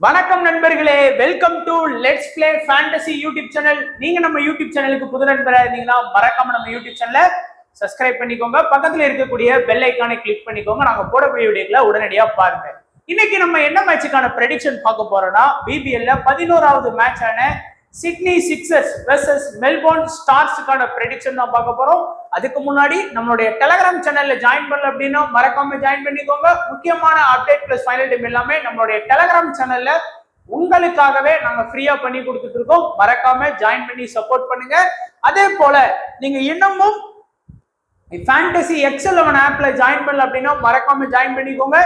வணக்கம் நண்பர்களே, welcome to let's play fantasy YouTube channel. நீங்க நம்ம யூடியூப் சேனலுக்கு புது நண்பரா இருந்தீங்கன்னா மறக்காம நம்ம யூடியூப் சேனலை சப்ஸ்கிரைப் பண்ணிக்கோங்க. பக்கத்துல இருக்கக்கூடிய பெல் ஐக்கானை கிளிக் பண்ணிக்கோங்க. நாங்க போடக்கூடிய வீடியோக்களை உடனடியா பாருங்க. இன்னைக்கு நம்ம என்ன மேட்சுக்கான ப்ரெடிக்ஷன் பார்க்க போறோம்னா, பிபிஎல்ல 11வது மேட்சான சிட்னி சிக்ஸர்ஸ் வெர்சஸ் மெல்போர்ன் ஸ்டார்ஸுக்கான ப்ரெடிக்ஷன் தான் பார்க்க போறோம். அதுக்கு முன்னாடி நம்மளுடைய டெலகிராம் சேனல்ல ஜாயின் பண்ணல அப்படின்னா மறக்காம ஜாயின் பண்ணிக்கோங்க. முக்கியமான அப்டேட் பிளஸ் ஃபைனல் டைம் எல்லாமே நம்மளுடைய டெலகிராம் சேனல்ல உங்களுக்காகவே நாங்க ஃப்ரீயா பண்ணி கொடுத்துட்டு இருக்கோம். மறக்காம ஜாயின் பண்ணி சப்போர்ட் பண்ணுங்க. அதே போல நீங்க இன்னமும் ஃபேண்டசி எக்ஸ்11 ஆப்ல ஜாயின் பண்ணல அப்படின்னா மறக்காம ஜாயின் பண்ணிக்கோங்க.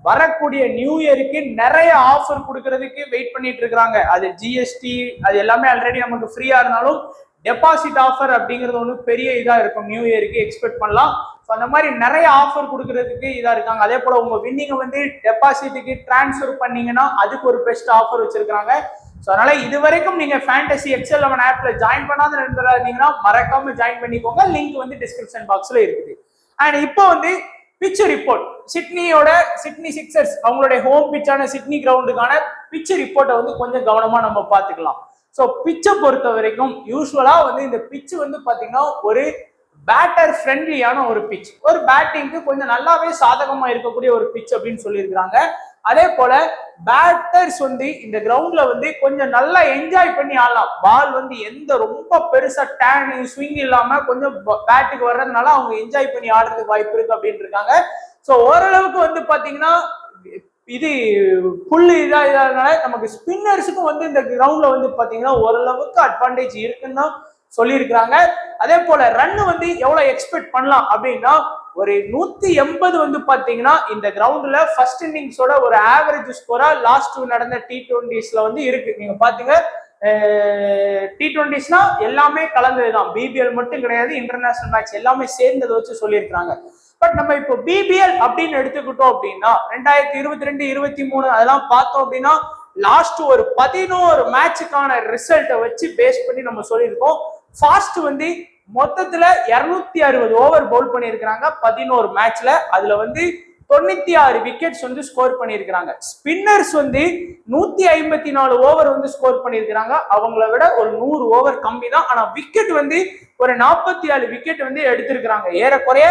வரக்கூடிய நியூ இயருக்கு நிறைய ஆஃபர் கொடுக்கறதுக்கு வெயிட் பண்ணிட்டு இருக்காங்க. அது ஜிஎஸ்டி அது எல்லாமே ஆல்ரெடி நமக்கு ஃப்ரீயா இருந்தாலும் டெபாசிட் ஆஃபர் அப்படிங்கிறது ஒன்று பெரிய இதா இருக்கும். நியூ இயருக்கு எக்ஸ்பெக்ட் பண்ணலாம். ஸோ அந்த மாதிரி நிறைய ஆஃபர் கொடுக்கறதுக்கு இதா இருக்காங்க. அதே போல உங்க வின்னிங்க வந்து டெபாசிட்டுக்கு டிரான்ஸ்ஃபர் பண்ணீங்கன்னா அதுக்கு ஒரு பெஸ்ட் ஆஃபர் வச்சிருக்காங்க. ஸோ அதனால இது வரைக்கும் நீங்க ஃபேண்டசி எக்ஸ்11 ஆப்ல ஜாயின் பண்ணாத நண்பராக இருந்தீங்கன்னா மறக்காம ஜாயின் பண்ணிக்கோங்க. லிங்க் வந்து டிஸ்கிரிப்ஷன் பாக்ஸ்ல இருக்குது. அண்ட் இப்போ வந்து பிட்ச் ரிப்போர்ட் சிட்னி சிக்ஸர்ஸ் அவங்களுடைய ஹோம் பிச்சான சிட்னி கிரவுண்டுக்கான பிட்ச் ரிப்போர்ட்டை வந்து கொஞ்சம் கவனமா நம்ம பார்த்துக்கலாம். ஸோ பிச்சை பொறுத்த வரைக்கும் யூஸ்வலா வந்து இந்த பிட்ச் வந்து பாத்தீங்கன்னா ஒரு பேட்டர் ஃப்ரெண்ட்லியான ஒரு பிட்ச், ஒரு பேட்டிங்க்கு கொஞ்சம் நல்லாவே சாதகமா இருக்கக்கூடிய ஒரு பிட்ச் அப்படின்னு சொல்லியிருக்கிறாங்க. அதே போல பேட்டர்ஸ் வந்து இந்த கிரவுண்ட்ல வந்து கொஞ்சம் நல்லா என்ஜாய் பண்ணி ஆடலாம். பால் வந்து எந்த ரொம்ப பெருசா டேன் ஸ்விங் இல்லாம கொஞ்சம் பேட்டுக்கு வர்றதுனால அவங்க என்ஜாய் பண்ணி ஆடுறதுக்கு வாய்ப்பு இருக்கு அப்படின்னு இருக்காங்க. ஸோ ஓரளவுக்கு வந்து பாத்தீங்கன்னா இது புல்லு இதானால நமக்கு ஸ்பின்னர்ஸுக்கும் வந்து இந்த கிரவுண்ட்ல வந்து பாத்தீங்கன்னா ஓரளவுக்கு அட்வான்டேஜ் இருக்குன்னு தான் சொல்லியிருக்கிறாங்க. அதே போல ரன் வந்து எவ்வளவு எக்ஸ்பெக்ட் பண்ணலாம் அப்படின்னா ஒரு 180 வந்து பாத்தீங்கன்னா இந்த கிரவுண்ட்ல ஃபர்ஸ்ட் இன்னிங்ஸோட ஒரு ஆவரேஜ் ஸ்கோரா லாஸ்ட் நடந்த T20ஸ்ல வந்து இருக்கு. நீங்க பாத்தீங்க T20ஸ்னா எல்லாமே கலந்ததுதான், பிபிஎல் மட்டும் கிடையாது, இன்டர்நேஷனல் மேட்ச் எல்லாமே சேர்ந்ததை வச்சு சொல்லியிருக்காங்க. பட் நம்ம இப்போ பிபிஎல் அப்படின்னு எடுத்துக்கிட்டோம் அப்படின்னா 2022, 23 அதெல்லாம் பார்த்தோம் அப்படின்னா லாஸ்ட் ஒரு 11 மேட்சுக்கான ரிசல்ட்டை வச்சு பேஸ் பண்ணி நம்ம சொல்லியிருக்கோம். ஃபாஸ்ட் வந்து மொத்தத்துல 260 ஓவர் பவுல் பண்ணியிருக்கிறாங்க 11 மேட்ச்ல. அதுல வந்து 96 விக்கெட்ஸ் வந்து ஸ்கோர் பண்ணியிருக்கிறாங்க. ஸ்பின்னர்ஸ் வந்து 154 ஓவர் வந்து ஸ்கோர் பண்ணியிருக்கிறாங்க. அவங்கள விட ஒரு 100 ஓவர் கம்மி தான். ஆனா விக்கெட் வந்து ஒரு 47 விக்கெட் வந்து எடுத்திருக்கிறாங்க. ஏறக்குறைய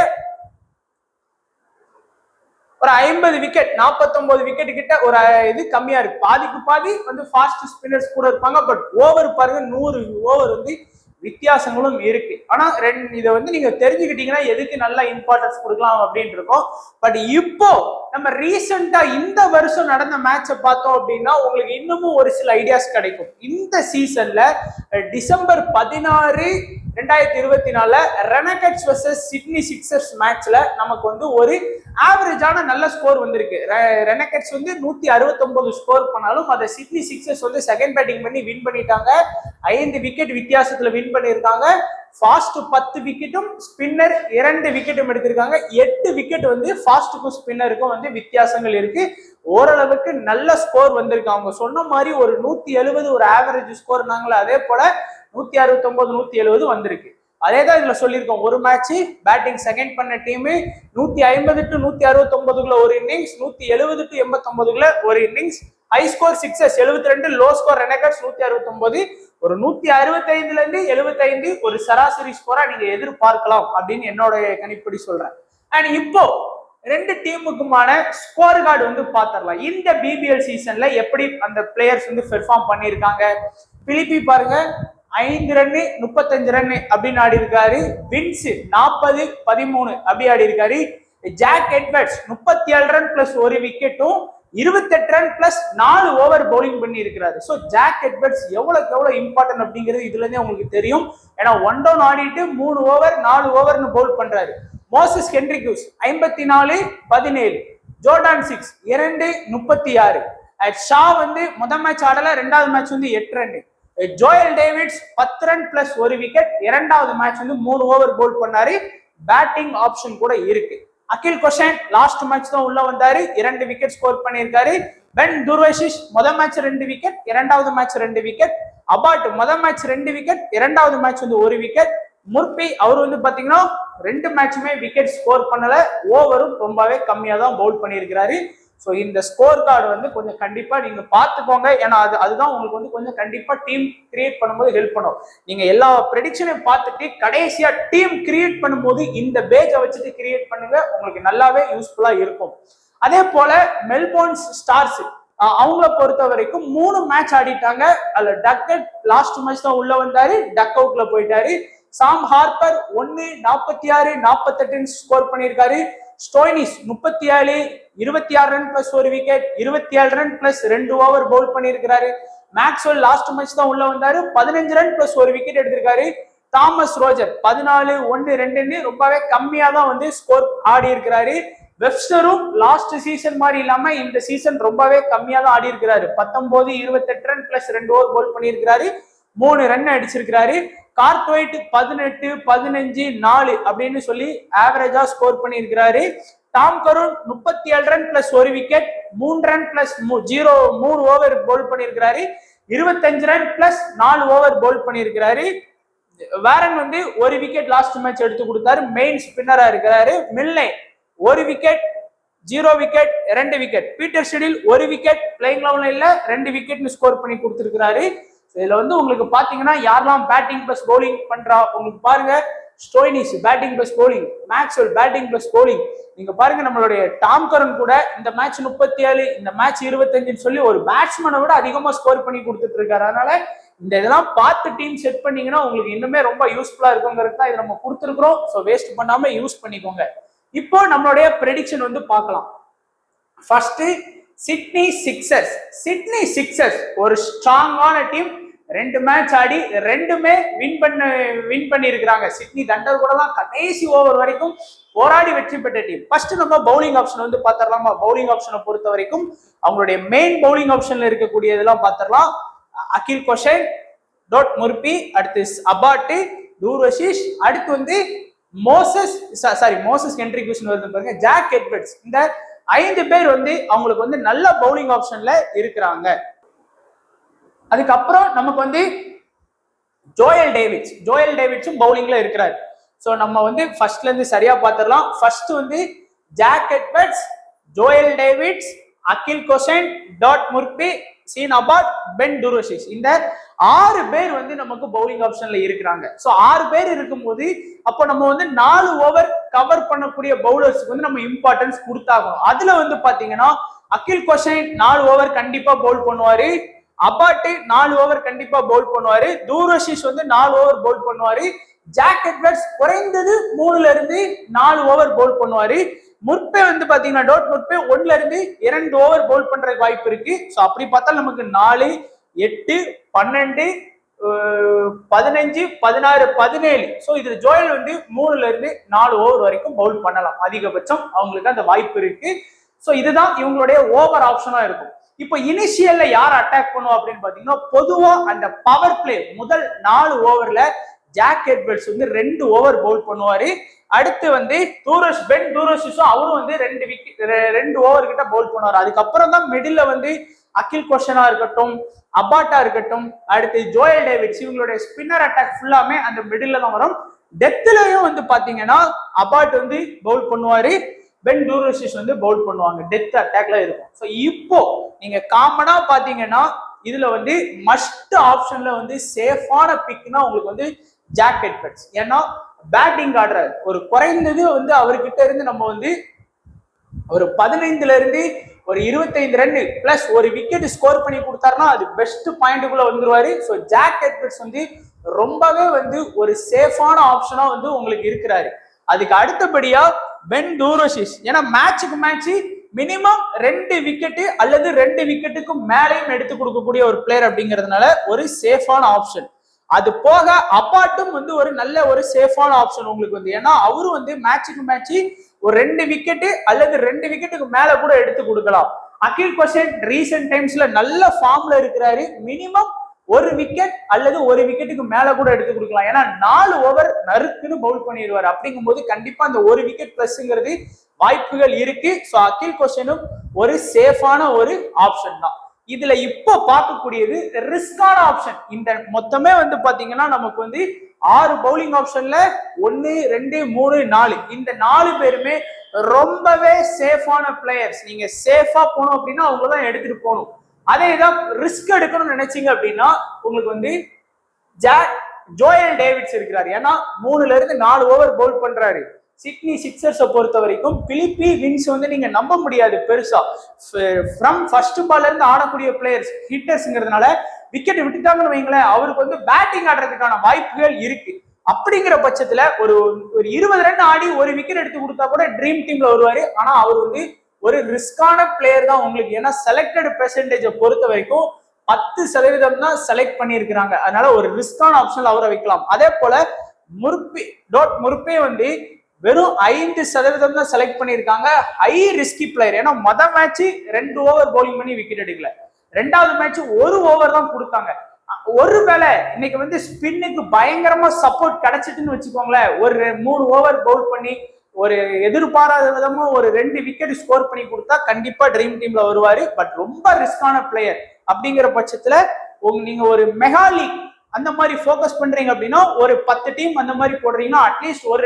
ஒரு 50 விக்கெட் 49 விக்கெட் கிட்ட ஒரு இது கம்மியா இருக்கு. பாதிக்கு பாதி வந்து ஃபாஸ்ட் ஸ்பின்னர்ஸ் கூட இருப்பாங்க. பட் ஓவர் பாருங்க 100 ஓவர் வந்து வித்தியாசங்களும் இருக்கு. ஆனா இதை வந்து நீங்க தெரிஞ்சுக்கிட்டீங்கன்னா எதுக்கு நல்லா இம்பார்ட்டன்ஸ் கொடுக்கலாம் அப்படின்னு இருக்கும். பட் இப்போ நம்ம ரீசெண்டா இந்த வருஷம் நடந்த மேட்சை பார்த்தோம் அப்படின்னா உங்களுக்கு இன்னமும் ஒரு சில ஐடியாஸ் கிடைக்கும். இந்த சீசன்ல டிசம்பர் 16, 2024 ரெனகட்ஸ் வெர்சஸ் சிட்னி சிக்ஸர்ஸ் மேட்ச்ல நமக்கு வந்து ஒரு ஆவரேஜான நல்ல ஸ்கோர் வந்திருக்கு. ரெனகட்ஸ் வந்து 169 ஸ்கோர் பண்ணாலும் அதை சிட்னி சிக்ஸர்ஸ் வந்து செகண்ட் பேட்டிங் பண்ணி வின் பண்ணிட்டாங்க. 5 விக்கெட் வித்தியாசத்துல வின் பண்ணியிருக்காங்க. ஃபாஸ்ட் 10 விக்கெட்டும் ஸ்பின்னர் 2 விக்கெட்டும் எடுத்திருக்காங்க. 8 விக்கெட் வந்து ஃபாஸ்ட்டுக்கும் ஸ்பின்னருக்கும் வந்து வித்தியாசங்கள் இருக்கு. ஓரளவுக்கு நல்ல ஸ்கோர் வந்திருக்கு. அவங்க சொன்ன மாதிரி ஒரு 170 ஒரு ஆவரேஜ் ஸ்கோர் நாங்களே, அதே போல 169 170 வந்திருக்கு. அதேதான் இதுல சொல்லியிருக்கோம். ஒரு மேட்ச் பேட்டிங் செகண்ட் பண்ண டீம் 150 to 169 ஒரு இன்னிங்ஸ், 170 to 89 ஒரு innings. High score Sixers 72, low score Renegades 169. ஒரு 165 இருந்து 75 ஒரு சராசரி ஸ்கோரா நீங்க எதிர்பார்க்கலாம் அப்படின்னு என்னோட கணிப்படி சொல்றேன். அண்ட் இப்போ ரெண்டு டீமுக்குமான ஸ்கோர் கார்டு வந்து பாத்திரலாம். இந்த பிபிஎல் சீசன்ல எப்படி அந்த பிளேயர்ஸ் வந்து பெர்ஃபார்ம் பண்ணியிருக்காங்க. பிலிப்பி பாருங்க 5 ரன்னு 35 ரன்னு அப்படின்னு ஆடி இருக்காரு. வின்ஸ் 40 13 அப்படி ஆடி இருக்காரு. ஜாக் எட்வர்ட்ஸ் 37 ரன் பிளஸ் ஒரு விக்கெட்டும் 28 ரன் பிளஸ் 4 ஓவர் பவுலிங் பண்ணி இருக்கிறாரு. ஸோ ஜாக் எட்வர்ட்ஸ் எவ்வளவு இம்பார்ட்டன்ட் அப்படிங்கிறது இதுல இருந்தே உங்களுக்கு தெரியும். ஏன்னா 1 டவுன் ஆடிட்டு 3 ஓவர் 4 ஓவர்னு பவுல் பண்றாரு. Moses Henriques 54 17, Jordan 6 2 36. ஷா வந்து முதல் மேட்ச் ஆடல, ரெண்டாவது மேட்ச் வந்து 8 run. Joel David's 10 run plus ஒரு விக்கெட், இரண்டாவது மேட்ச் வந்து 3 ஓவர் பவுல் பண்ணாரு. பேட்டிங் ஆப்ஷன் கூட இருக்கு. அகில் கொஷன் லாஸ்ட் மேட்ச் தான் உள்ள வந்தாரு, 2 விக்கெட் ஸ்கோர் பண்ணியிருக்காரு. பென் துர்வஷிஷ் முதல் மேட்ச் 2 விக்கெட், இரண்டாவது மேட்ச் 2 விக்கெட். அபாட் முதல் மேட்ச் 2 விக்கெட், இரண்டாவது மேட்ச் வந்து 1 விக்கெட். முர்பி அவர் வந்து பாத்தீங்கன்னா 2 மேட்சுமே விக்கெட் ஸ்கோர் பண்ணல, ஓவரும் ரொம்பவே கம்மியா தான் பவுல் பண்ணியிருக்கிறாரு. ஸோ இந்த ஸ்கோர் கார்டு வந்து கொஞ்சம் கண்டிப்பா நீங்க பார்த்துக்கோங்க. ஏன்னா அதுதான் உங்களுக்கு வந்து கொஞ்சம் கண்டிப்பா டீம் கிரியேட் பண்ணும்போது ஹெல்ப் பண்ணும். நீங்க எல்லா ப்ரெடிக்ஷனையும் பார்த்துட்டு கடைசியா டீம் கிரியேட் பண்ணும்போது இந்த பேஜை வச்சுட்டு கிரியேட் பண்ணுங்க, உங்களுக்கு நல்லாவே யூஸ்ஃபுல்லா இருக்கும். அதே போல மெல்போர்ன் ஸ்டார்ஸ் அவங்கள பொறுத்த வரைக்கும் 3 மேட்ச் ஆடிட்டாங்க. அதுல டக்கட் லாஸ்ட் மேட்ச் தான் உள்ள வந்தாரு, டக் அவுட்ல போயிட்டாரு. சாம் ஹார்பர் 1-46 48 ஸ்கோர் பண்ணியிருக்காரு. ஸ்டோய்னிஸ் 37 26 ரன் பிளஸ் ஒரு wicket 27 run plus 2 over Pavul பண்ணியிருக்காரு. மேக்ஸ்வெல் லாஸ்ட் மேட்ச் தான் உள்ள வந்தாரு, 15 ரன் பிளஸ் ஒரு விக்கெட் எடுத்திருக்காரு. தாமஸ் ரோஜர் 14 1 2 ரொம்பவே கம்மியா தான் வந்து ஸ்கோர் ஆடி இருக்கிறாரு. வெப்ஸ்டரும் லாஸ்ட் சீசன் மாதிரி இல்லாம இந்த சீசன் ரொம்பவே கம்மியா தான் ஆடி இருக்கிறாரு. 19 28 ரன் பிளஸ் 2 ஓவர் பவுல் பண்ணியிருக்கிறாரு, 3 ரன் அடிச்சிருக்கிறாரு. கார்ட்வைட் 18 15 4 அப்படின்னு சொல்லி ஆவரேஜா ஸ்கோர் பண்ணியிருக்கிறாரு. டாம் கருண் 37 ரன் பிளஸ் ஒரு wicket 3 run plus 3 over Pavul பண்ணியிருக்கிறாரு. 25 ரன் பிளஸ் 4 ஓவர் பவுல் பண்ணியிருக்கிறாரு. வேரன் வந்து ஒரு விக்கெட் லாஸ்ட் மேட்ச் எடுத்து கொடுத்தாரு, மெயின் ஸ்பின்னரா இருக்கிறாரு. Milne 1 wicket 0 wicket 2 wicket. Peter Siddle 1 wicket playing லெவல்ல இல்ல 2 விக்கெட் ஸ்கோர் பண்ணி கொடுத்திருக்கிறாரு. இதுல வந்து உங்களுக்கு பாத்தீங்கன்னா யாரெல்லாம் பேட்டிங் பிளஸ் பவுலிங் பண்றா உங்களுக்கு பாருங்க. Stoinis batting plus bowling, Maxwell batting plus bowling. நீங்க பாருங்க நம்மளுடைய டாம் கரன் கூட இந்த மேட்ச் 37 இந்த மேட்ச் 25 சொல்லி ஒரு பேட்ஸ்மேனை விட அதிகமா ஸ்கோர் பண்ணி கொடுத்துட்டு இருக்காரு. அதனால இந்த இதெல்லாம் பார்த்து டீம் செட் பண்ணீங்கன்னா உங்களுக்கு இன்னுமே ரொம்ப யூஸ்ஃபுல்லா இருக்குங்கிறது தான் இது நம்ம கொடுத்துருக்கிறோம். ஸோ வேஸ்ட் பண்ணாம யூஸ் பண்ணிக்கோங்க. இப்போ நம்மளுடைய ப்ரெடிக்ஷன் வந்து பார்க்கலாம். First Sydney sixers. Sydney sixers ஒரு ஸ்ட்ராங்கான டீம், 2 மேட்ச் ஆடி 2மே வின் பண்ணி இருக்கிறாங்க. சிட்னி தண்டர் கூட தான் கடைசி ஓவர் வரைக்கும் போராடி வெற்றி பெற்ற டீம். ஃபர்ஸ்ட் நம்ம பவுலிங் ஆப்ஷன் வந்து பாத்திரலாமா. பவுலிங் ஆப்ஷனை பொறுத்த வரைக்கும் அவங்களுடைய மெயின் பவுலிங் ஆப்ஷன்ல இருக்கக்கூடிய இதெல்லாம் பாத்திரலாம். அகில் கொஷன், டோட் முர்பி, அடுத்து அபாட்டு, டூர்வஷிஷ், அடுத்து வந்து மோசஸ் ஹென்ரி குஷன் வருது பாருங்க, ஜாக் எட்வர்ட்ஸ். இந்த 5 பேர் வந்து அவங்களுக்கு வந்து நல்ல பவுலிங் ஆப்ஷன்ல இருக்கிறாங்க. அதுக்கப்புறம் நமக்கு வந்து ஜோயல் டேவிட்ஸும் பவுலிங்ல இருக்கிறாரு. ஸோ நம்ம வந்து ஃபர்ஸ்ட்ல இருந்து சரியா பார்த்துடலாம். ஃபர்ஸ்ட் வந்து Jack Edwards, Joel Davies, Akeal Hosein, Todd Murphy, Sean Abbott, Ben Dwarshuis. இந்த 6 பேர் வந்து நமக்கு பவுலிங் ஆப்ஷன்ல இருக்கிறாங்க. ஸோ 6 பேர் இருக்கும்போது அப்போ நம்ம வந்து 4 ஓவர் கவர் பண்ணக்கூடிய பவுலர்ஸ்க்கு வந்து நம்ம இம்பார்ட்டன்ஸ் கொடுத்தாகணும். அதுல வந்து பாத்தீங்கன்னா அகில் கொஷன் 4 ஓவர் கண்டிப்பா பவுல் பண்ணுவாரு, அபாட்டு 4 ஓவர் கண்டிப்பா பவுல் பண்ணுவாரு, டூரோஷிஸ் வந்து 4 ஓவர் பவுல் பண்ணுவாரு, ஜாக் எட்வர்ட்ஸ் குறைந்தது 3ல இருந்து 4 ஓவர் பவுல் பண்ணுவாரு. முர்பே வந்து பாத்தீங்கன்னா டோட் முர்பே 1ல இருந்து 2 ஓவர் பவுல் பண்றதுக்கு வாய்ப்பு இருக்கு. ஸோ அப்படி பார்த்தா நமக்கு 4 8 12 15 16 17. ஸோ இது ஜோயல் வந்து 3ல இருந்து 4 ஓவர் வரைக்கும் பவுல் பண்ணலாம் அதிகபட்சம், அவங்களுக்கு அந்த வாய்ப்பு இருக்கு. ஸோ இதுதான் இவங்களுடைய ஓவர் ஆப்ஷனா இருக்கும். இப்போ இனிஷியல்ல யார் அட்டாக் பண்ணுவோம் அப்படின்னு பாத்தீங்கன்னா பொதுவா அந்த பவர் பிளே முதல் 4 ஓவர்ல ஜாக் எட்வர்ட்ஸ் வந்து 2 ஓவர் பவுல் பண்ணுவாரு. அடுத்து வந்து பென் டூரோஷிஸும் அவரும் வந்து 2 ஓவர் கிட்ட பவுல் பண்ணுவாரு. அதுக்கப்புறம் தான் மிடில் வந்து அகில் கொஷனா இருக்கட்டும், அபாட்டா இருக்கட்டும், அடுத்து ஜோயல் டேவிட்ஸ், இவங்களுடைய ஸ்பின்னர் அட்டாக் ஃபுல்லாமே அந்த மிடில் தான் வரும். டெத்லயும் வந்து பாத்தீங்கன்னா அபாட் வந்து பவுல் பண்ணுவாரு, பென் டூரோஷிஸ் வந்து பவுல் பண்ணுவாங்க, டெத் அட்டாக்ல இருக்கும். ஸோ இப்போ நீங்க காமனா பாத்தீங்கன்னா இதுல வந்து மஸ்ட் ஆப்ஷன்ல வந்து சேஃபான பிக்னா உங்களுக்கு வந்து ஜாக் எட்வர்ட்ஸ். ஏன்னா பேட்டிங் ஆடுறாரு, ஒரு குறைந்தது வந்து அவர்கிட்ட இருந்து நம்ம வந்து ஒரு 15ல இருந்து ஒரு 25 ரன் பிளஸ் ஒரு விக்கெட் ஸ்கோர் பண்ணி கொடுத்தாருன்னா அது பெஸ்ட் பாயிண்ட்டுக்குள்ள வந்துருவாரு. ஸோ ஜாக் எட்வர்ட்ஸ் வந்து ரொம்பவே வந்து ஒரு சேஃபான ஆப்ஷனா வந்து உங்களுக்கு இருக்கிறாரு. அதுக்கு அடுத்தபடியா பென் டூரோஷிஸ், ஏன்னா மேட்சுக்கு மேட்ச் மினிமம் 2 விக்கெட்டு அல்லது 2 விக்கெட்டுக்கு மேலேயும் எடுத்து கொடுக்கக்கூடிய ஒரு பிளேயர் அப்படிங்கிறதுனால ஒரு சேஃபான ஆப்ஷன். அது போக அபாட்டும் வந்து ஒரு நல்ல ஒரு சேஃபான ஆப்ஷன் உங்களுக்கு வந்து, ஏன்னா அவரும் வந்து மேட்சுக்கு மேட்ச் ஒரு 2 விக்கெட்டு அல்லது 2 விக்கெட்டுக்கு மேல கூட எடுத்து கொடுக்கலாம். அகில் கொஷன் ரீசெண்ட் டைம்ஸ்ல நல்ல ஃபார்ம்ல இருக்கிறாரு, மினிமம் 1 விக்கெட் அல்லது 1 விக்கெட்டுக்கு மேல கூட எடுத்து கொடுக்கலாம். ஏன்னா 4 ஓவர் நறுக்குன்னு பவுல் பண்ணிடுவாரு. அப்படிங்கும் போது கண்டிப்பா அந்த 1 விக்கெட் பிளஸ்ங்கிறது வாய்ப்புகள் இருக்கு. ஸோ அகில் கொஷனும் ஒரு சேஃபான ஒரு ஆப்ஷன் தான். இதுல இப்போ பார்க்கக்கூடியது ரிஸ்கான ஆப்ஷன். இந்த மொத்தமே வந்து பாத்தீங்கன்னா நமக்கு வந்து 6 பவுலிங் ஆப்ஷன்ல 1 2 3 4 இந்த 4 பேருமே ரொம்பவே சேஃபான பிளேயர்ஸ். நீங்க சேஃபா போகணும் அப்படின்னா அவங்க தான் எடுத்துட்டு போகணும். அதே தான் ரிஸ்க் எடுக்கணும்னு நினைச்சீங்க அப்படின்னா உங்களுக்கு வந்து ஜோயல் டேவிட்ஸ் இருக்கிறாரு. ஏன்னா 3ல இருந்து 4 ஓவர் பவுல் பண்றாரு. சிட்னி சிக்ஸர்ஸை பொறுத்த வரைக்கும் பிலிப்பி வின்ஸ் வந்து நீங்க நம்ப முடியாது பெருசா. ஃப்ரம் ஃபர்ஸ்ட் பால்ல இருந்து ஆடக்கூடிய பிளேயர்ஸ் ஹிட்டர்ஸ்ங்கிறதுனால விக்கெட் விட்டுட்டாங்கன்னு வைங்களேன், அவருக்கு வந்து பேட்டிங் ஆடுறதுக்கான வாய்ப்புகள் இருக்கு. அப்படிங்கிற பட்சத்துல ஒரு 20 ரன் ஆடி ஒரு விக்கெட் எடுத்து கொடுத்தா கூட ட்ரீம் டீம்ல வருவாரு. ஆனா அவர் வந்து ஒரு ரிஸ்கான பிளேயர் தான் உங்களுக்கு. ஏன்னா செலக்டட் பெர்சன்டேஜை பொறுத்த வரைக்கும் 10% தான் செலக்ட் பண்ணியிருக்கிறாங்க. அதனால ஒரு ரிஸ்கான ஆப்ஷன்ல அவரை வைக்கலாம். அதே போல முர்பே வந்து வெறும் 5% தான் செலக்ட் பண்ணியிருக்காங்க. High risky player. ஏன்னா மேட்ச் 2 ஓவர் பவுலிங் பண்ணி விக்கெட் எடுக்கல. 2வது மேட்ச் 1 ஓவர் தான் கொடுத்தாங்க. ஒருவேளை இன்னைக்கு வந்து ஸ்பின்னுக்கு பயங்கரமா சப்போர்ட் கிடைச்சிட்டுன்னு வச்சுக்கோங்களேன், ஒரு 3 ஓவர் பவுல் பண்ணி ஒரு எதிர்பாராத விதமா ஒரு 2 விக்கெட் ஸ்கோர் பண்ணி கொடுத்தா கண்டிப்பா ட்ரீம் டீம்ல வருவாரு. பட் ரொம்ப ரிஸ்கான பிளேயர். அப்படிங்கிற பட்சத்துல நீங்க ஒரு மெகா லீக் அந்த மாதிரி போக்கஸ் பண்றீங்க அப்படின்னா ஒரு 10 டீம் அந்த மாதிரி போடுறீங்கன்னா அட்லீஸ்ட் ஒரு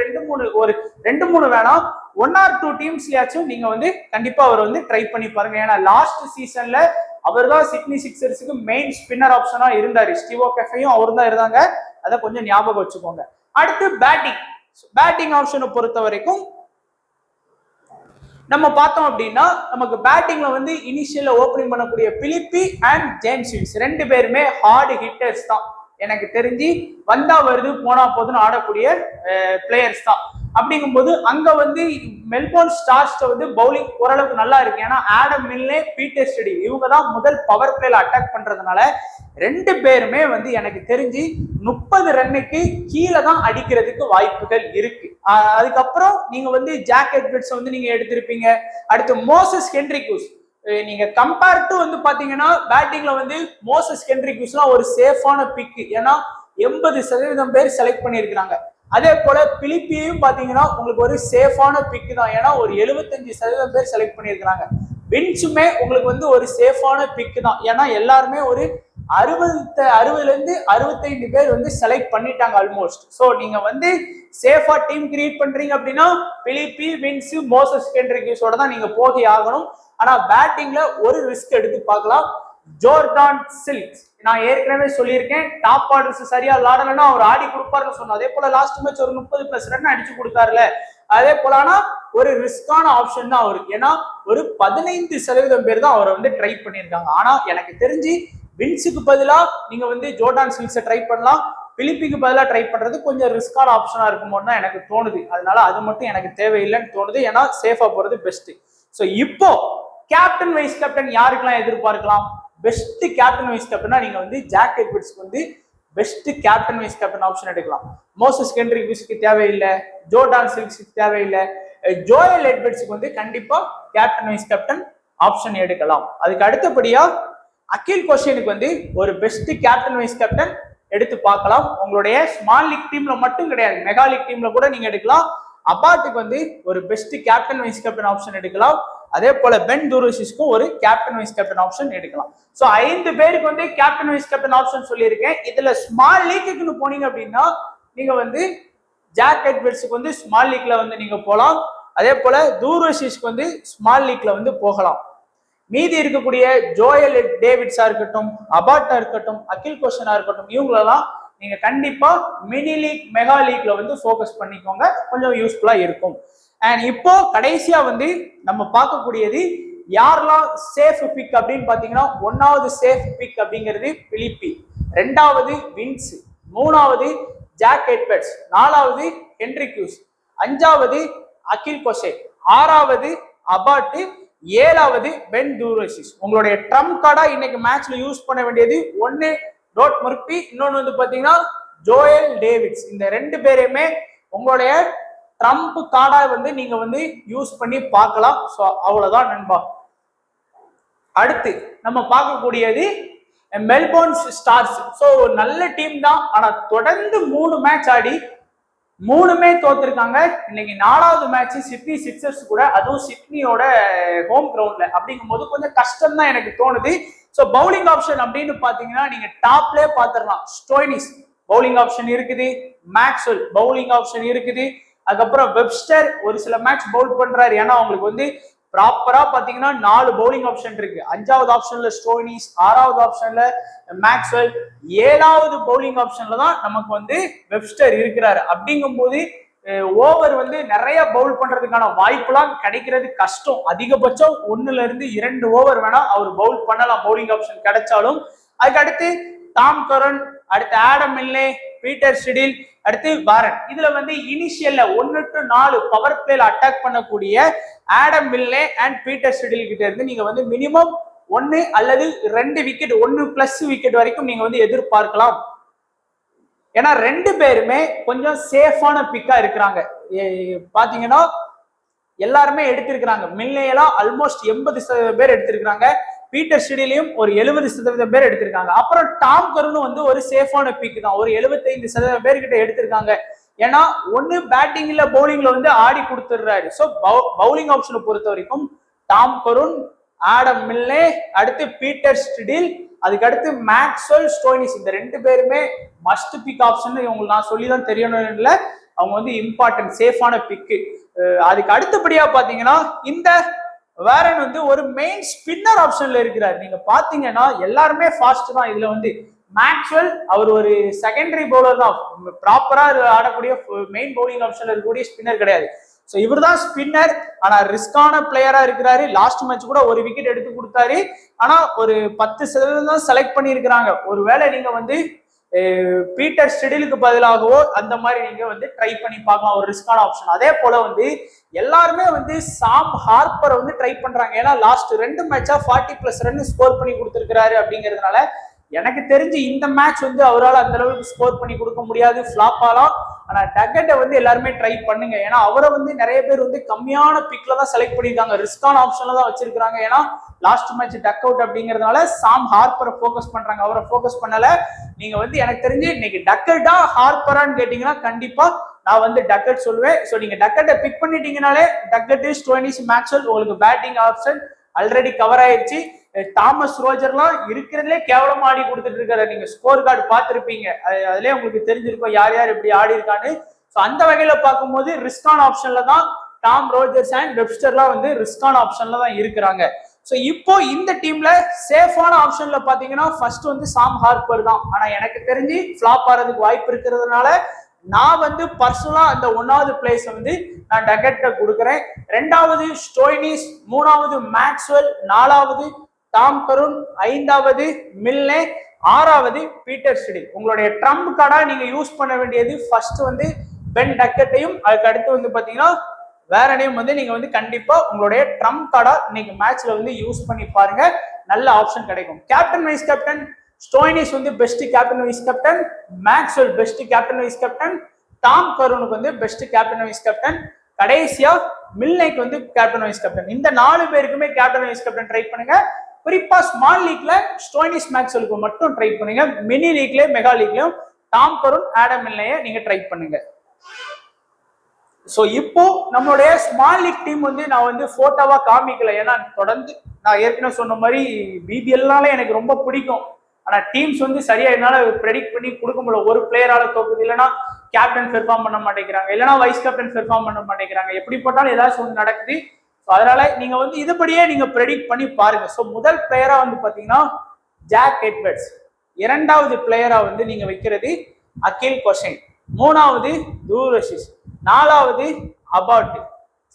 2-3 வேணாம் 1 or 2 டீம்ஸ்லயாச்சும் நீங்க வந்து கண்டிப்பா அவர் வந்து ட்ரை பண்ணி பாருங்க. ஏன்னா லாஸ்ட் சீசன்ல அவர் தான் சிட்னி சிக்ஸர்ஸுக்கு மெயின் ஸ்பின்னர் ஆப்ஷனா இருந்தாரு. ஸ்டீவோ கெஃபையும் அவர் தான் இருந்தாங்க. அதை கொஞ்சம் ஞாபகம் வச்சுக்கோங்க. அடுத்து பேட்டிங் ஆப்ஷனை பொறுத்த வரைக்கும் நம்ம பார்த்தோம் அப்படின்னா நமக்கு பேட்டிங்ல வந்து இனிஷியல்ல ஓபனிங் பண்ணக்கூடிய பிலிப்பி அண்ட் ஜேம்ஸ் வில்ஸ் 2 பேருமே ஹார்ட் ஹிட்டர்ஸ் தான். எனக்கு தெரிஞ்சு வந்தா வருது போனா போதுன்னு ஆடக்கூடிய பிளேயர்ஸ் தான். அப்படிங்கும்போது அங்க வந்து மெல்போர்ன் ஸ்டார்ஸ் வந்து பவுலிங் ஓரளவுக்கு நல்லா இருக்கு. ஏன்னா ஆடம் மில்லே, பீட்டர் ஸ்டடி இவங்க தான் முதல் பவர் பிளேல அட்டாக் பண்றதுனால 2 பேருமே வந்து எனக்கு தெரிஞ்சு 30 ரன்னுக்கு கீழே தான் அடிக்கிறதுக்கு வாய்ப்புகள் இருக்கு. அதுக்கப்புறம் நீங்க வந்து ஜாக் எட்வர்ட்ஸ் வந்து நீங்க எடுத்திருப்பீங்க. அடுத்து மோசஸ் ஹென்ரிக்யூஸ். நீங்க கம்பேர் டு வந்து பாத்தீங்கன்னா பேட்டிங்ல வந்து மோசஸ் ஹென்ரிக்யூஸ்லாம் ஒரு சேஃபான பிக். ஏன்னா 80% பேர் செலக்ட் பண்ணியிருக்கிறாங்க. அதே போல பிலிப்பியையும் பாத்தீங்கன்னா உங்களுக்கு ஒரு சேஃபான பிக் தான். ஏன்னா ஒரு 75% பேர் செலக்ட் பண்ணியிருக்கிறாங்க. வின்ஸுமே உங்களுக்கு வந்து ஒரு சேஃபான பிக் தான். ஏன்னா எல்லாருமே ஒரு 60ல இருந்து 65 பேர் வந்து செலக்ட் பண்ணிட்டாங்க ஆல்மோஸ்ட். ஸோ நீங்க வந்து சேஃபா டீம் கிரியேட் பண்றீங்க அப்படின்னா பிலிப்பி, வின்ஸ், மோசஸ் ஹென்ரிக்யூஸோட தான் நீங்க போகி ஆகணும். ஆனா பேட்டிங்ல ஒரு ரிஸ்க் எடுத்து பார்க்கலாம். ஜோர்டான் சில்க்ஸ் நான் ஏற்கனவே சொல்லியிருக்கேன், டாப் ஆர்டர்ஸ் சரியா விளாடலன்னா அவர் ஆடி கொடுப்பாருன்னு சொன்னோம். அதே போல லாஸ்ட் மேட்ச் ஒரு 30+ ரன் அடிச்சு கொடுத்தாருல, அதே போல ஆனா ஒரு ரிஸ்கான ஆப்ஷன் தான் அவருக்கு. ஏன்னா ஒரு 15% பேர் தான் அவரை வந்து ட்ரை பண்ணியிருக்காங்க. ஆனா எனக்கு தெரிஞ்சு வின்ஸுக்கு பதிலா நீங்க வந்து ஜோர்டான் சில்க்ஸை ட்ரை பண்ணலாம். பிலிப்பிக்கு பதிலாக ட்ரை பண்றது கொஞ்சம் ரிஸ்கான ஆப்ஷனா இருக்குமோன்னு தான் எனக்கு தோணுது. அதனால அது மட்டும் எனக்கு தேவையில்லைன்னு தோணுது. ஏன்னா சேஃபா போறது பெஸ்ட். ஸோ இப்போ கேப்டன் வைஸ் கேப்டன் யாருக்கெல்லாம் எதிர்பார்க்கலாம்? பெஸ்ட் கேப்டன் வைஸ் கேப்டனா நீங்க வந்து ஜாக் எட்வர்ட்ஸ்க்கு வந்து best captain vice captain option எடுக்கலாம். மோசஸ் ஹென்ரிக்யூஸ்க்கு தேவையில்லை, ஜோர்டான் சில்க்ஸ்க்கு தேவையில்லை, ஜோயல் எட்வர்ட்ஸ்க்கு வந்து கண்டிப்பா கேப்டன் வைஸ் கேப்டன் ஆப்ஷன் எடுக்கலாம். அதுக்கு அடுத்தபடியா அகில் கோஷனுக்கு வந்து ஒரு பெஸ்ட் கேப்டன் வைஸ் கேப்டன் எடுத்து பார்க்கலாம். உங்களுடைய ஸ்மால் லீக் டீம்ல மட்டும் கிடையாது, மெகா லீக் டீம்ல கூட நீங்க எடுக்கலாம். அபாட்டுக்கு வந்து ஒரு best captain vice captain option எடுக்கலாம். அதே போல பென் டூரோசிஸ்க்கும் ஒரு கேப்டன் வைஸ் கேப்டன் ஆப்ஷன் எடுக்கலாம். ஸோ 5 பேருக்கு வந்து கேப்டன் வைஸ் கேப்டன் ஆப்ஷன் சொல்லியிருக்கேன். இதுல ஸ்மால் லீக்குன்னு போனீங்க அப்படின்னா நீங்க வந்து ஜாக் எட்வர்ட்ஸுக்கு வந்து ஸ்மால் லீக்ல வந்து நீங்க போகலாம். அதே போல டூரோசிஸ்க்கு வந்து ஸ்மால் லீக்ல வந்து போகலாம். மீதி இருக்கக்கூடிய ஜோயல் டேவிட்ஸா இருக்கட்டும், அபாட்டா இருக்கட்டும், அகில் கோஷனா இருக்கட்டும், இவங்களெல்லாம் நீங்க கண்டிப்பா மினி லீக், மெகா லீக்ல வந்து ஃபோக்கஸ் பண்ணிக்கோங்க, கொஞ்சம் யூஸ்ஃபுல்லா இருக்கும். அண்ட் இப்போ கடைசியா வந்து நம்ம பார்க்கக்கூடியது யாரெல்லாம் சேஃப் பிக் அப்படின்னு பாத்தீங்கன்னா, 1வது சேஃப் பிக் அப்படிங்கிறது பிலிப்பி, 2வது வின்ஸ், 3வது ஜாக் எட்வர்ட்ஸ், 4வது ஹென்ரிக்யூஸ், 5வது அகில் கோஷே, 6வது அபாட்டு, 7வது பென் டூரோசிஸ். உங்களுடைய ட்ரம்ப் கார்டா இன்னைக்கு மேட்ச்ல யூஸ் பண்ண வேண்டியது ஒன்னு டோட் முர்பி, இன்னொன்னு வந்து பாத்தீங்கன்னா ஜோயல் டேவிட்ஸ். இந்த 2 பேரையுமே உங்களுடைய ட்ரம்ப் கார்டா வந்து நீங்க வந்து யூஸ் பண்ணி பார்க்கலாம். ஸோ அவ்வளவுதான் நண்பா. அடுத்து நம்ம பார்க்கக்கூடியது மெல்போர்ன் ஸ்டார்ஸ். ஸோ நல்ல டீம் தான், ஆனா தொடர்ந்து 3 மேட்ச் ஆடி 3மே தோத்துருக்காங்க. இன்னைக்கு 4வது மேட்ச் சிட்னி சிக்ஸர்ஸ் கூட, அதுவும் சிட்னியோட ஹோம் கிரவுண்ட்ல. அப்படிங்கும் போது கொஞ்சம் கஷ்டம் தான் எனக்கு தோணுது. ஸோ பவுலிங் ஆப்ஷன் அப்படின்னு பாத்தீங்கன்னா நீங்க டாப்லேயே பாத்துடலாம். ஸ்டோய்னிஸ் பவுலிங் ஆப்ஷன் இருக்குது, மேக்ஸ்வெல் பவுலிங் ஆப்ஷன் இருக்குது, அதுக்கப்புறம் வெப்ஸ்டர் ஒரு சில மேட்ச் பவுல் பண்றாரு. ஏன்னா அவங்களுக்கு வந்து ப்ராப்பரா பாத்தீங்கன்னா 4 பவுலிங் ஆப்ஷன் இருக்கு. 5வது ஆப்ஷன்ல ஸ்டோய்னிஸ், 6வது ஆப்ஷன்ல மேக்ஸ்வெல், 7வது பவுலிங் ஆப்ஷன்ல தான் நமக்கு வந்து வெப்ஸ்டர் இருக்கிறாரு. அப்படிங்கும் போது ஓவர் வந்து நிறைய பவுல் பண்றதுக்கான வாய்ப்புலாம் கிடைக்கிறது கஷ்டம். அதிகபட்சம் 1ல இருந்து 2 ஓவர் வேணா அவர் பவுல் பண்ணலாம் பவுலிங் ஆப்ஷன் கிடைச்சாலும். அதுக்கு அடுத்து டாம் கரன், அடுத்து ஆடம் மில்லே, பீட்டர் சிடில், அடுத்து வாரன். இதுல வந்து இனிஷியல்ல 1 to 4 பவர் பிளேல அட்டாக் பண்ணக்கூடிய ஆடம் மில்லே அண்ட் பீட்டர் சிடில் கிட்ட இருந்து நீங்க வந்து மினிமம் 1 அல்லது 2 விக்கெட், 1+ விக்கெட் வரைக்கும் நீங்க வந்து எதிர்பார்க்கலாம். ஏன்னா 2 பேருமே கொஞ்சம் சேஃபான பிக்கா இருக்கிறாங்க. பாத்தீங்கன்னா எல்லாருமே எடுத்திருக்கிறாங்க. மில்லேயெல்லாம் ஆல்மோஸ்ட் 80% பேர் எடுத்திருக்கிறாங்க. பீட்டர் ஸ்டிடிலையும் ஒரு 70% பேர் எடுத்திருக்காங்க. அப்புறம் டாம் கரனும் வந்து ஒரு சேஃபான பிக் தான், ஒரு 75% பேர்கிட்ட எடுத்திருக்காங்க. ஏன்னா ஒன்னு பேட்டிங்ல பவுலிங்ல வந்து ஆடி கொடுத்துடுறாரு. ஸோ பவுலிங் ஆப்ஷனை பொறுத்த வரைக்கும் டாம் கருன், ஆடம் மில்லே, அடுத்து பீட்டர் ஸ்டிடில், அதுக்கு அடுத்து மேக்ஸ்வெல், ஸ்டோய்னிஸ். இந்த 2 பேருமே மஸ்ட் பிக் ஆப்ஷன். உங்களுக்கு நான் சொல்லிதான் தெரியணும் இல்லை, அவங்க வந்து இம்பார்ட்டன்ட் சேஃபான பிக்கு. அதுக்கு அடுத்தபடியா பாத்தீங்கன்னா இந்த வாரன் வந்து ஒரு மெயின் ஸ்பின்னர் ஆப்ஷன்ல இருக்கிறார். நீங்க பாத்தீங்கன்னா எல்லாருமே ஃபாஸ்ட் தான். இதுல வந்து மேக்ஸ்வெல் அவர் ஒரு செகண்டரி பவுலர் தான், ப்ராப்பரா ஆடக்கூடிய மெயின் பவுலிங் ஆப்ஷன்ல இருக்கக்கூடிய ஸ்பின்னர் கிடையாது. ஸோ இவர் தான் ஸ்பின்னர். ஆனா ரிஸ்கான பிளேயரா இருக்கிறாரு. லாஸ்ட் மேட்ச் கூட ஒரு விக்கெட் எடுத்து கொடுத்தாரு. ஆனா ஒரு 10% தான் செலக்ட் பண்ணியிருக்கிறாங்க. ஒருவேளை நீங்க வந்து பீட்டர் ஸ்டிடிலுக்கு பதிலாகவோ அந்த மாதிரி நீங்க வந்து ட்ரை பண்ணி பார்க்கலாம், ஒரு ரிஸ்கான ஆப்ஷன். அதே போல வந்து எல்லாருமே வந்து சாம் ஹார்ப்பரை வந்து ட்ரை பண்றாங்க. ஏன்னா லாஸ்ட் 2 மேட்சா 40+ ரன் ஸ்கோர் பண்ணி கொடுத்திருக்கிறாரு. அப்படிங்கிறதுனால எனக்கு தெரிஞ்சு இந்த மேட்ச் வந்து அவரால் அந்த அளவுக்கு ஸ்கோர் பண்ணி கொடுக்க முடியாது, ஃபிளாப் ஆகலாம். ஆனா டக்கெட்டை வந்து எல்லாருமே ட்ரை பண்ணுங்க. ஏன்னா அவரை வந்து நிறைய பேர் வந்து கம்மியான பிக்ல தான் செலக்ட் பண்ணியிருக்காங்க, ரிஸ்கான ஆப்ஷன்ல தான் வச்சிருக்காங்க. ஏன்னா லாஸ்ட் மேட்ச் டக் அவுட் அப்படிங்கிறதுனால சாம் ஹார்ப்பரை ஃபோக்கஸ் பண்றாங்க, அவரை ஃபோக்கஸ் பண்ணல. நீங்க வந்து எனக்கு தெரிஞ்சு இன்னைக்கு டக்கெட்டா ஹார்ப்பரான்னு கேட்டீங்கன்னா கண்டிப்பா நான் வந்து டக்கெட் சொல்லுவேன். ஸோ நீங்க டக்கெட்டை பிக் பண்ணிட்டீங்கனாலே டக்கெட், ஸ்டோய்னிஸ், மேக்ஸ்வெல் உங்களுக்கு பேட்டிங் ஆப்ஷன் ஆல்ரெடி கவர் ஆயிடுச்சு. தாமஸ் ரோஜர்லாம் இருக்கிறதுலே கேவலமா ஆடி கொடுத்துட்டு இருக்காரு. நீங்க ஸ்கோர் கார்டு பார்த்துருப்பீங்க, அதுலயே உங்களுக்கு தெரிஞ்சிருக்கும் யார் யார் எப்படி ஆடி இருக்கான்னு. ஸோ அந்த வகையில பார்க்கும்போது ரிஸ்கான ஆப்ஷன்ல தான் டாம் ரோஜர்ஸ் அண்ட் வெப்ஸ்டர்லாம் வந்து ரிஸ்கான ஆப்ஷன்ல தான் இருக்கிறாங்க. ஸோ இப்போ இந்த டீம்ல சேஃபான ஆப்ஷன்ல பாத்தீங்கன்னா ஃபர்ஸ்ட் வந்து சாம் ஹார்ப்பர் தான். ஆனா எனக்கு தெரிஞ்சு ஃபிளாப் ஆறதுக்கு வாய்ப்பு இருக்கிறதுனால நான் வந்து பர்சனலா அந்த 1வது பிளேஸ் வந்து நான் டக்கெட்ட கொடுக்குறேன். 2வது ஸ்டோய்னிஸ், 3வது மேக்ஸ்வெல், 4வது டாம் கருன், 5வது மில்லே, 6வது பீட்டர் ஸ்டிடில். உங்களுடைய ட்ரம்ப் கார்டா நீங்க யூஸ் பண்ண வேண்டியது ஃபர்ஸ்ட் வந்து பென் டக்கெட்டையும், அதுக்கு அடுத்து வந்து பாத்தீங்கன்னா வேறனையும் வந்து நீங்க வந்து கண்டிப்பா உங்களுடைய ட்ரம்ப் கார்டா இன்னைக்கு மேட்ச்ல வந்து யூஸ் பண்ணி பாருங்க, நல்ல ஆப்ஷன் கிடைக்கும். கேப்டன் வைஸ் கேப்டன் ஸ்டோய்னிஸ் வந்து best captain vice captain, Maxwell best captain vice captain, Tom கருனுக்கு வந்து பெஸ்ட் கேப்டன் வைஸ் கேப்டன், கடைசியா மில்லேக்கு வந்து கேப்டன் வைஸ் கேப்டன். இந்த 4 பேருக்குமே கேப்டன் வைஸ் கேப்டன் ட்ரை பண்ணுங்க. குறிப்பா ஸ்மால் லீக்ல ஸ்டோய்னிஸ், மேக்ஸ்வெலுக்கு மட்டும் ட்ரை பண்ணுங்க. மினி லீக்லயும் மெகா லீக்லயும் டாம் கருன், ஆடம் மில்லேயை நீங்க ட்ரை பண்ணுங்க. ஸோ இப்போ நம்மளுடைய ஸ்மால் லீக் டீம் வந்து நான் வந்து போட்டோவா காமிக்கல. ஏன்னா தொடர்ந்து நான் ஏற்கனவே சொன்ன மாதிரி பிபிஎல்னால எனக்கு ரொம்ப பிடிக்கும். ஆனா டீம்ஸ் வந்து சரியா என்னால ப்ரெடிக்ட் பண்ணி கொடுக்க முடியல. ஒரு பிளேயரால தோக்குது, இல்லைன்னா கேப்டன் பெர்ஃபார்ம் பண்ண மாட்டேங்கிறாங்க, இல்லைன்னா வைஸ் கேப்டன் பெர்ஃபார்ம் பண்ண மாட்டேங்கிறாங்க. எப்படி போட்டாலும் ஏதாச்சும் ஒன்று நடக்குது. அதனால நீங்க வந்து இதுபடியே நீங்க ப்ரெடிக்ட் பண்ணி பாருங்க. ஸோ முதல் பிளேயரா வந்து பாத்தீங்கன்னா ஜாக் எட்வர்ட்ஸ், 2வது பிளேயரா வந்து நீங்க வைக்கிறது அகில் கொஷின், 3வது தூரஷிஸ், 4வது அபாட்,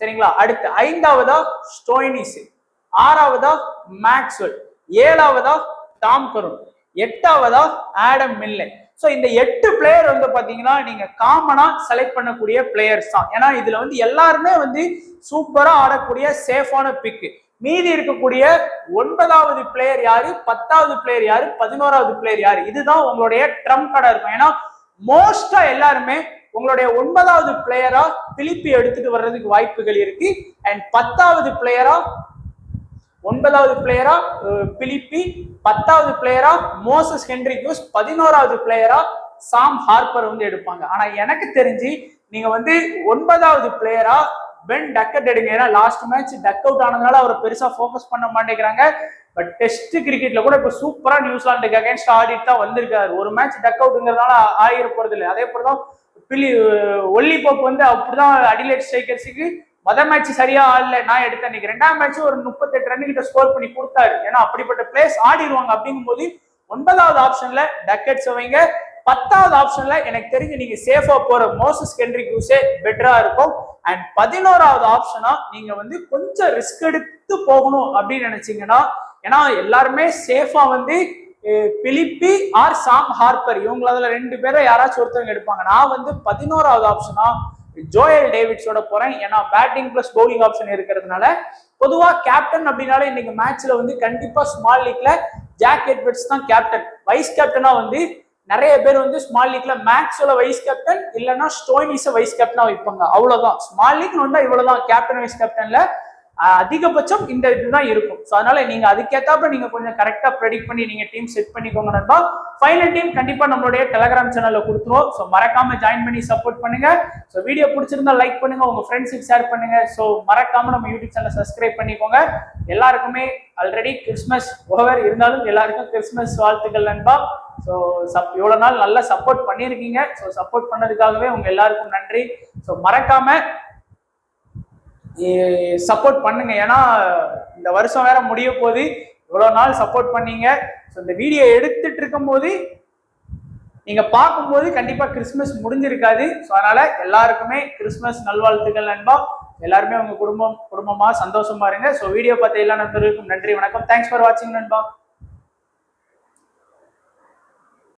சரிங்களா? அடுத்து 5வதா ஸ்டோய்னிஸ், 6வதா மேக்ஸ்வெல், 7வதா டாம் கருன், 8வதா ஆடம் மில்லே. ஸோ இந்த 8 பிளேயர் வந்து பாத்தீங்கன்னா நீங்க காமனா செலக்ட் பண்ணக்கூடிய பிளேயர்ஸ் தான். ஏன்னா இதுல வந்து எல்லாருமே வந்து சூப்பரா ஆடக்கூடிய சேஃபான பிக். மீதி இருக்கக்கூடிய 9வது பிளேயர் யாரு, 10வது பிளேயர் யாரு, 11வது பிளேயர் யாரு, இதுதான் உங்களுடைய ட்ரம்ப் கார்டா இருக்கும். ஏன்னா மோஸ்டா எல்லாருமே உங்களுடைய 9வது பிளேயரா பிலிப்பி எடுத்துட்டு வர்றதுக்கு வாய்ப்புகள் இருக்கு. அண்ட் 10வது பிளேயரா 9வது பிளேயரா பிலிப்பி, 10வது பிளேயரா மோசஸ் ஹென்ரிக்யூஸ், 11வது பிளேயரா சாம் ஹார்ப்பர் வந்து எடுப்பாங்க. ஆனா எனக்கு தெரிஞ்சு நீங்க வந்து 9வது பிளேயரா பென் டக்கெட் எடுங்க. ஏன்னா லாஸ்ட் மேட்ச் டக் அவுட் ஆனதுனால அவரை பெருசா ஃபோக்கஸ் பண்ண மாட்டேங்கிறாங்க. பட் டெஸ்ட் கிரிக்கெட்ல கூட இப்ப சூப்பரா நியூசிலாந்துக்கு அகைன்ஸ்ட் ஆடிட்டு தான் வந்திருக்காரு. ஒரு மேட்ச் டக் அவுட்ங்கிறதுனால ஆகிட போறது இல்லை. அதே போலதான் ஒல்லி போப் வந்து அப்படிதான் அடிலைட் ஸ்ட்ரைக்கர்ஸுக்கு மேட்ச் சரியா ஆடல, நான் எடுத்தேன். இன்னைக்கு 2ஆம் மேட்ச் ஒரு 38 ரன் கிட்ட ஸ்கோர் பண்ணி கொடுத்தாரு. ஏன்னா அப்படிப்பட்ட பிளேஸ் ஆடிடுவாங்க. அப்படிங்கும் போது 9வது ஆப்ஷன்ல டக்கெட்ஸ் வைங்க. 10வது ஆப்ஷன்ல எனக்கு தெரிஞ்சு நீங்க சேஃபா போற மோசஸ் ஹென்ரிக்ஸே பெட்டரா இருக்கும். அண்ட் 11வது ஆப்ஷனா நீங்க வந்து கொஞ்சம் ரிஸ்க் எடுத்து போகணும் அப்படின்னு நினைச்சீங்கன்னா, ஏன்னா எல்லாருமே சேஃபா வந்து பிலிப்பி ஆர் சாம் ஹார்பர் இவங்களதுல 2 பேரை யாராச்சும் ஒருத்தவங்க எடுப்பாங்க. நான் வந்து 11வது ஆப்ஷனா ஜோயல் டேவிட்ஸோட போறேன். ஏன்னா பேட்டிங் பிளஸ் பவுலிங் ஆப்ஷன் இருக்கிறதுனால. பொதுவா கேப்டன் அப்படின்னாலே இன்னைக்கு மேட்ச்ல வந்து கண்டிப்பா ஸ்மால் லீக்ல ஜாக் எட்வர்ட்ஸ் தான் கேப்டன். வைஸ் கேப்டனா வந்து நிறைய பேர் வந்து ஸ்மால் லீக்ல மேக்ஸோட வைஸ் கேப்டன் இல்லைன்னா ஸ்டோயினிஸ வைஸ் கேப்டனா வைப்பாங்க. அவ்வளவுதான். ஸ்மால் லீக்னு வந்தா இவ்வளவுதான். கேப்டன் வைஸ் கேப்டன்ல அதிகபட்சம் இந்த இதுதான் இருக்கும். ஸோ அதனால நீங்க அதுக்கேத்தாப்ப நீங்க கொஞ்சம் கரெக்டா ப்ரெடிக்ட் பண்ணி நீங்க டீம் செட் பண்ணிக்கோங்க நண்பா. ஃபைனல் டீம் கண்டிப்பா நம்மளுடைய டெலிகிராம் சேனல்ல கொடுத்துருவோம். ஸோ மறக்காம ஜாயின் பண்ணி சப்போர்ட் பண்ணுங்க. ஸோ வீடியோ பிடிச்சிருந்தா லைக் பண்ணுங்க, உங்க ஃப்ரெண்ட்ஸுக்கு ஷேர் பண்ணுங்க. ஸோ மறக்காம நம்ம யூடியூப் சேனல் சப்ஸ்கிரைப் பண்ணிக்கோங்க. எல்லாருக்குமே ஆல்ரெடி கிறிஸ்மஸ் ஓவர் இருந்தாலும் எல்லாருக்கும் கிறிஸ்மஸ் வாழ்த்துக்கள் நண்பா. ஸோ இவ்வளவு நாள் நல்லா சப்போர்ட் பண்ணியிருக்கீங்க. ஸோ சப்போர்ட் பண்ணதுக்காகவே உங்க எல்லாருக்கும் நன்றி. ஸோ மறக்காம சப்போர்ட் பண்ணுங்க. ஏன்னா இந்த வருஷம் வேற முடிய போது. இவ்வளவு நாள் சப்போர்ட் பண்ணீங்க. ஸோ இந்த வீடியோ எடுத்துட்டு இருக்கும் போது நீங்க பார்க்கும்போது கண்டிப்பா கிறிஸ்மஸ் முடிஞ்சிருக்காது. ஸோ அதனால எல்லாருக்குமே கிறிஸ்மஸ் நல்வாழ்த்துக்கள் நண்பா. எல்லாருமே உங்க குடும்பமா சந்தோஷமா இருங்க. ஸோ வீடியோ பார்த்த எல்லா நண்பர்களுக்கும் நன்றி, வணக்கம். தேங்க்ஸ் ஃபார் வாட்சிங் நண்பா.